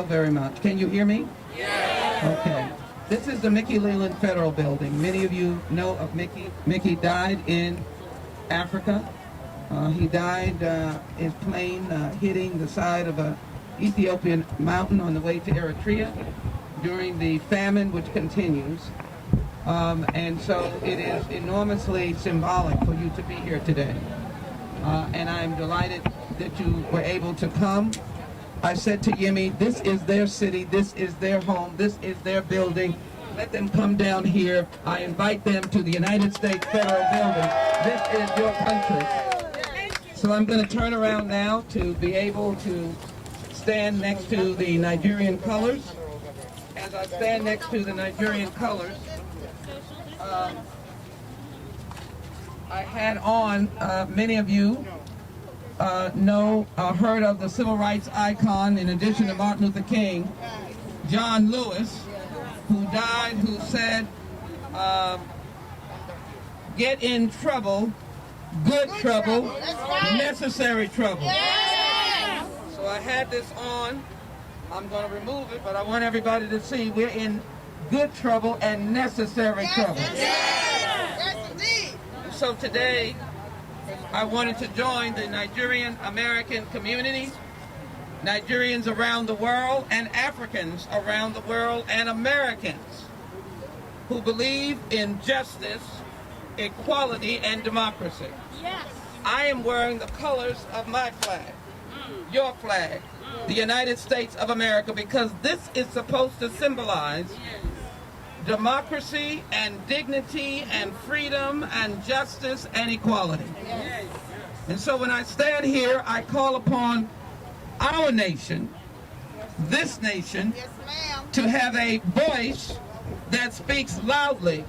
Very much. Can you hear me? Yeah. Okay. This is the Mickey Leland Federal Building. Many of you know of Mickey. Mickey died in Africa. He died his plane hitting the side of a Ethiopian mountain on the way to Eritrea during the famine which continues. And so it is enormously symbolic for you to be here today. And I'm delighted that you were able to come. I said to Yemi, this is their city, this is their home, this is their building. Let them come down here. I invite them to the United States Federal Building. This is your country. So I'm going to turn around now to be able to stand next to the Nigerian colors. As I stand next to the Nigerian colors, I had on, many of you heard of the civil rights icon, in addition to Martin Luther King, John Lewis, who died, who said, get in trouble, good trouble, necessary trouble. So I had this on. I'm going to remove it, but I want everybody to see we're in good trouble and necessary trouble. Yes, indeed. So today, I wanted to join the Nigerian-American community, Nigerians around the world, and Africans around the world, and Americans who believe in justice, equality, and democracy. Yes. I am wearing the colors of my flag, your flag, the United States of America, because this is supposed to symbolize democracy and dignity and freedom and justice and equality. Yes. And so when I stand here, I call upon our nation, this nation, Yes, ma'am. to have a voice that speaks loudly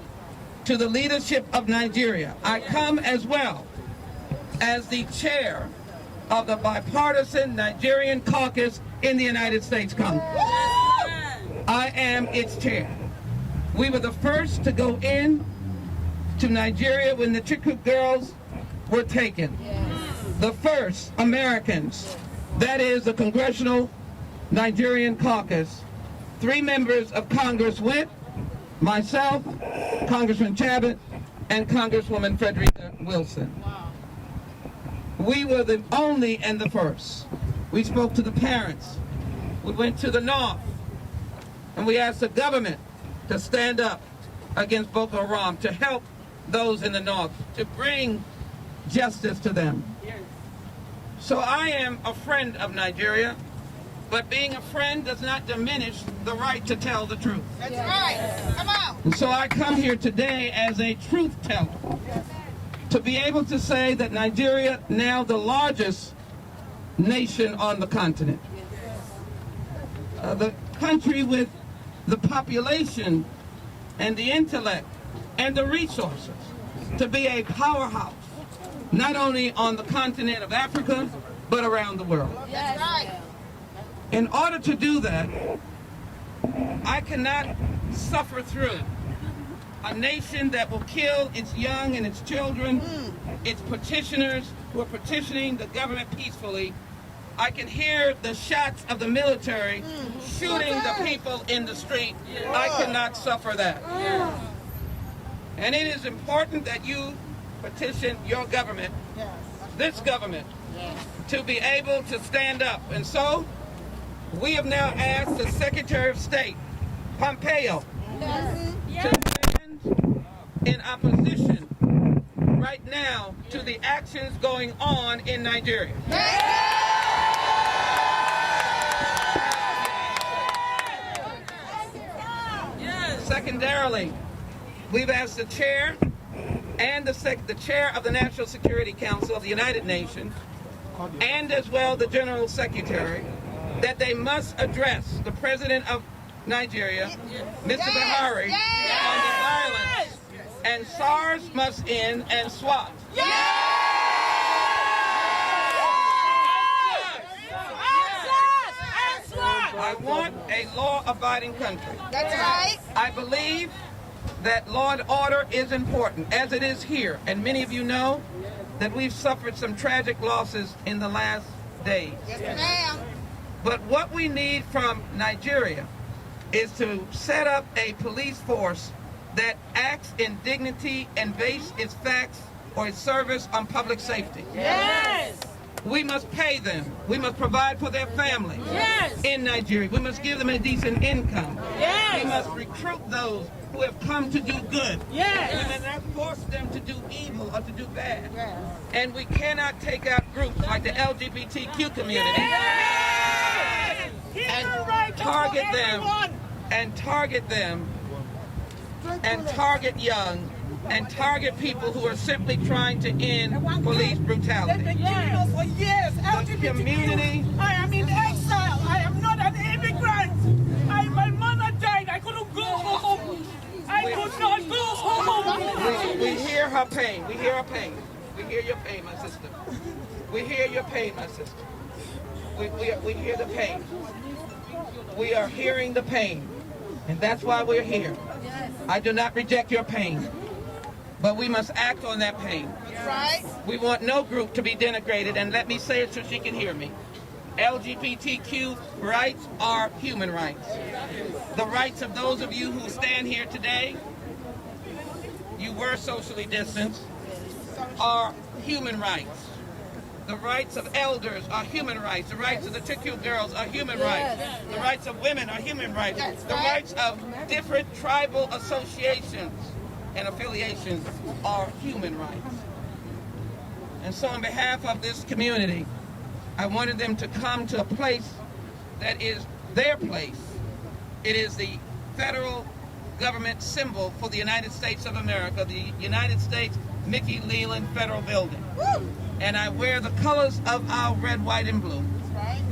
to the leadership of Nigeria. I come as well as the chair of the bipartisan Nigerian caucus in the United States Congress. I am its chair. We were the first to go in to Nigeria when the Chibok girls were taken. The first Americans, that is the Congressional Nigerian Caucus. 3 members of Congress went, myself, Congressman Chabot, and Congresswoman Frederica Wilson. We were the only and the first. We spoke to the parents. We went to the north, and we asked the government to stand up against Boko Haram, to help those in the north, to bring justice to them. So I am a friend of Nigeria, but being a friend does not diminish the right to tell the truth. That's right. Come on. And so I come here today as a truth teller, to be able to say that Nigeria, now the largest nation on the continent, the country with the population and the intellect and the resources to be a powerhouse, not only on the continent of Africa, but around the world. That's right. In order to do that, I cannot suffer through a nation that will kill its young and its children, its petitioners who are petitioning the government peacefully. I can hear the shots of the military shooting the people in the street. I cannot suffer that. And it is important that you petition your government, this government, to be able to stand up. And so we have now asked the Secretary of State, Pompeo, to stand in opposition right now to the actions going on in Nigeria. Secondarily, we've asked the chair and the chair of the National Security Council of the United Nations, and as well the General Secretary, that they must address the President of Nigeria, Mr. Buhari, on the violence. And SARS must end, and SWAT. I want a law-abiding country. That's right. I believe that law and order is important, as it is here. And many of you know that we've suffered some tragic losses in the last days. Yes, ma'am. But what we need from Nigeria is to set up a police force that acts in dignity and base its facts or its service on public safety. Yes. We must pay them. We must provide for their families in Nigeria. We must give them a decent income. Yes. We must recruit those who have come to do good. Yes. We must not force them to do evil or to do bad. And we cannot take out groups like the LGBTQ community and target them and target young and target people who are simply trying to end police brutality. They've been killing us for years. The community. I am in exile. I am not an immigrant. My mother died. I couldn't go home. I could not go home. We hear her pain. We hear her pain. We hear your pain, my sister. We hear your pain, my sister. We hear the pain. We are hearing the pain. And that's why we're here. I do not reject your pain. But we must act on that pain. Right. We want no group to be denigrated, and let me say it so she can hear me. LGBTQ rights are human rights. The rights of those of you who stand here today, you were socially distanced, are human rights. The rights of elders are human rights. The rights of the Tikku girls are human rights. The rights of women are human rights. The rights of different tribal associations and affiliations are human rights. And so on behalf of this community, I wanted them to come to a place that is their place. It is the federal government symbol for the United States of America, the United States Mickey Leland Federal Building. And I wear the colors of our red, white, and blue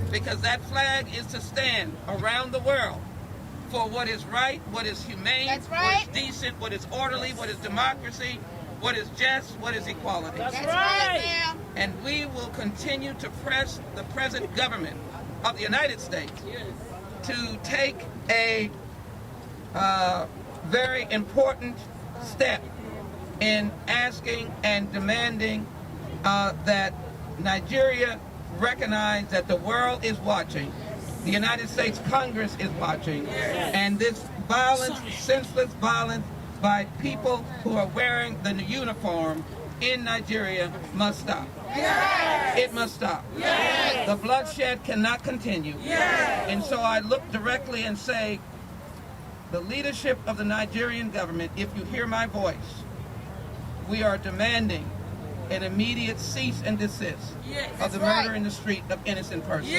because that flag is to stand around the world for what is right, what is humane, what is decent, what is orderly, what is democracy, what is just, what is equality. That's right, ma'am. And we will continue to press the present government of the United States to take a very important step in asking and demanding that Nigeria recognize that the world is watching. The United States Congress is watching. And this violence, senseless violence by people who are wearing the uniform in Nigeria must stop. It must stop. The bloodshed cannot continue. And so I look directly and say, the leadership of the Nigerian government, if you hear my voice, we are demanding an immediate cease and desist of the murder in the street of innocent persons.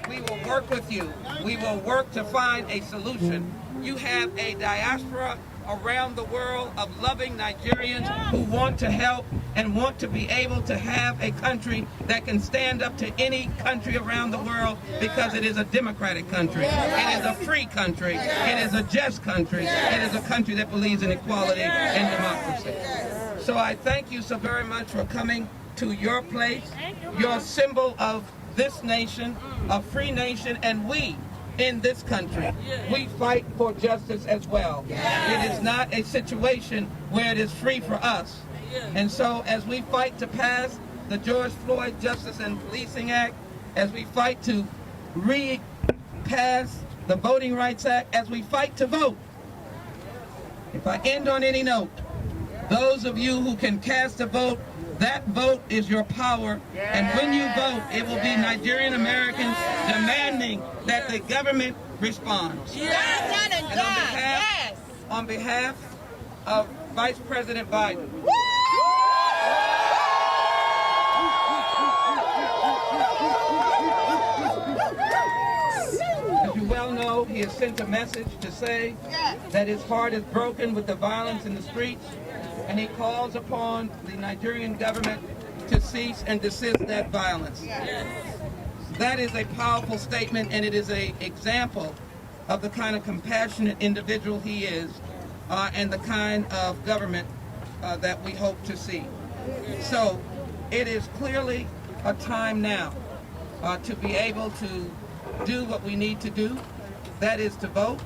We will work with you. We will work to find a solution. You have a diaspora around the world of loving Nigerians who want to help and want to be able to have a country that can stand up to any country around the world because it is a democratic country. It is a free country. It is a just country. It is a country that believes in equality and democracy. So I thank you so very much for coming to your place, your symbol of this nation, a free nation, and we in this country, we fight for justice as well. It is not a situation where it is free for us. And so as we fight to pass the George Floyd Justice and Policing Act, as we fight to repass the Voting Rights Act, as we fight to vote, if I end on any note, those of you who can cast a vote, that vote is your power, and when you vote, it will be Nigerian-Americans demanding that the government responds. And on behalf of Vice President Biden, as you well know, he has sent a message to say that his heart is broken with the violence in the streets, and he calls upon the Nigerian government to cease and desist that violence. That is a powerful statement, and it is an example of the kind of compassionate individual he is and the kind of government that we hope to see. So it is clearly a time now to be able to do what we need to do, that is to vote.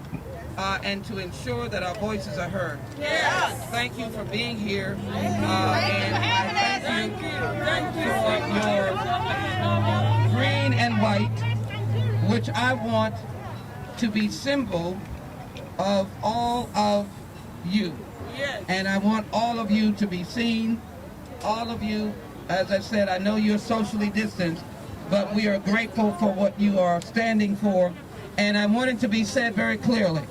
and to ensure that our voices are heard. Yes. Thank you for being here, and I thank you for your green and white, which I want to be symbol of all of you. Yes. And I want all of you to be seen. All of you, as I said, I know you're socially distanced, but we are grateful for what you are standing for. And I want it to be said very clearly.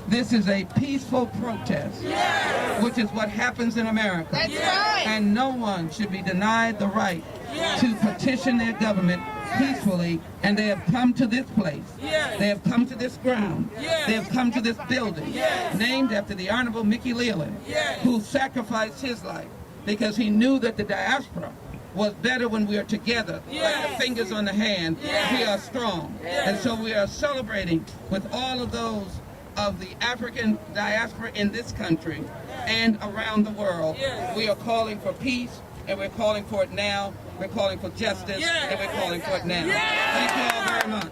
This is a peaceful protest, Yes. which is what happens in America. That's right. And no one should be denied the right Yes. to petition their government peacefully. And they have come to this place. Yes. They have come to this ground. Yes. They have come to this building, Yes. named after the Honorable Mickey Leland, Yes. who sacrificed his life because he knew that the diaspora was better when we are together, like Yes. the fingers on the hand. Yes. We are strong. Yes. And so we are celebrating with all of those of the African diaspora in this country and around the world. Yes. We are calling for peace, and we're calling for it now. We're calling for justice, Yes. and we're calling for it now. Yes. Thank you all very much.